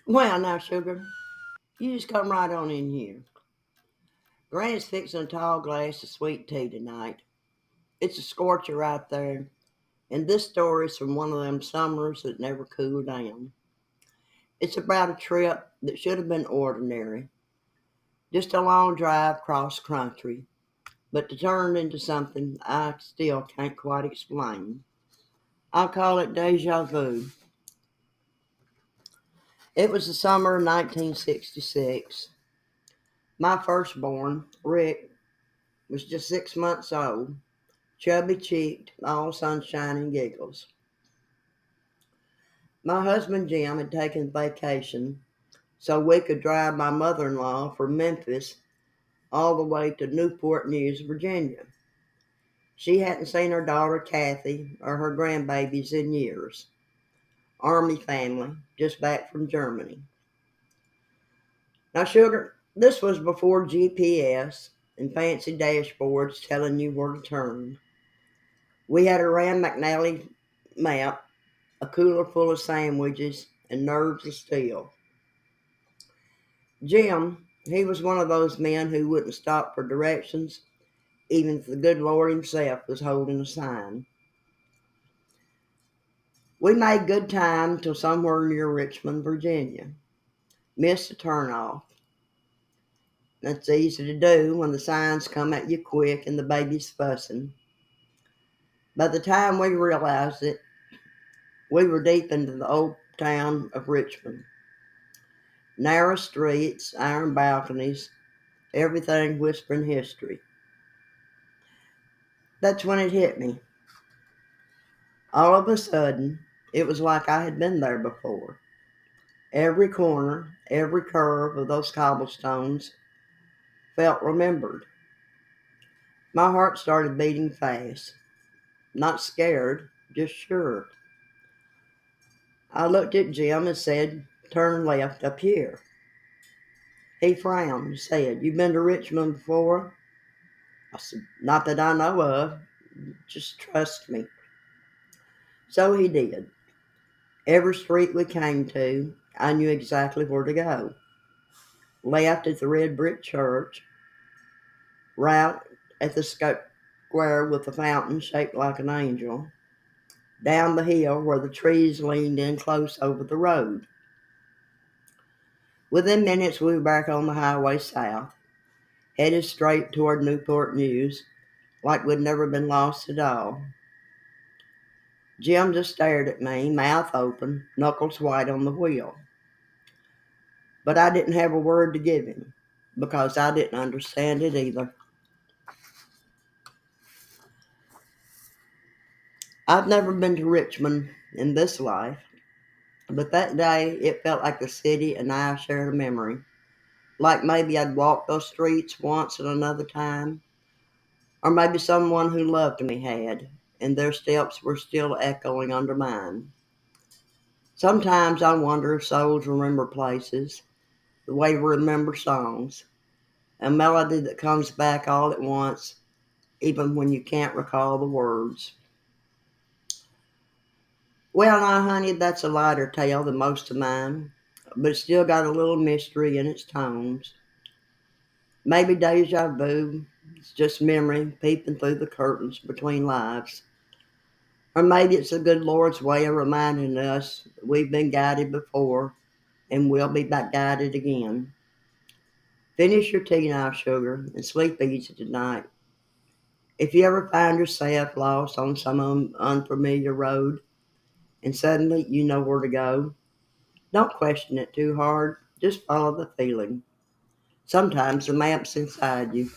Well, now, sugar, you just come right on in here. Granny's fixing a tall glass of sweet tea tonight. It's a scorcher right there, and this story's from one of them summers that never cool down. It's about a trip that should have been ordinary, just a long drive cross country, but it turned into something I still can't quite explain. I'll call it Deja Vu. It was the summer of 1966. My firstborn, Rick, was just 6 months old, chubby cheeked, all sunshine and giggles. My husband Jim had taken vacation so we could drive my mother in law from Memphis all the way to Newport News, Virginia. She hadn't seen her daughter Kathy or her grandbabies in years. Army family, just back from Germany. Now, sugar, this was before GPS and fancy dashboards telling you where to turn. We had a Rand McNally map, a cooler full of sandwiches, and nerves of steel. Jim, he was one of those men who wouldn't stop for directions, even if the good Lord himself was holding a sign. We made good time till somewhere near Richmond, Virginia. Missed a turnoff. That's easy to do when the signs come at you quick and the baby's fussing. By the time we realized it, we were deep into the old town of Richmond. Narrow streets, iron balconies, everything whispering history. That's when it hit me. All of a sudden, it was like I had been there before. Every corner, every curve of those cobblestones felt remembered. My heart started beating fast. Not scared, just sure. I looked at Jim and said, "Turn left up here." He frowned and said, "You been to Richmond before?" I said, "Not that I know of. Just trust me." So he did. Every street we came to, I knew exactly where to go. Left at the red brick church, right at the square with the fountain shaped like an angel, down the hill where the trees leaned in close over the road. Within minutes, we were back on the highway south, headed straight toward Newport News, like we'd never been lost at all. Jim just stared at me, mouth open, knuckles white on the wheel. But I didn't have a word to give him, because I didn't understand it either. I've never been to Richmond in this life, but that day it felt like the city and I shared a memory. Like maybe I'd walked those streets once at another time, or maybe someone who loved me had, and their steps were still echoing under mine. Sometimes I wonder if souls remember places the way we remember songs, a melody that comes back all at once, even when you can't recall the words. Well, now, honey, that's a lighter tale than most of mine, but it's still got a little mystery in its tones. Maybe deja vu, it's just memory peeping through the curtains between lives. Or maybe it's the good Lord's way of reminding us that we've been guided before and will be back guided again. Finish your tea now, sugar, and sleep easy tonight. If you ever find yourself lost on some unfamiliar road and suddenly you know where to go, don't question it too hard. Just follow the feeling. Sometimes the map's inside you.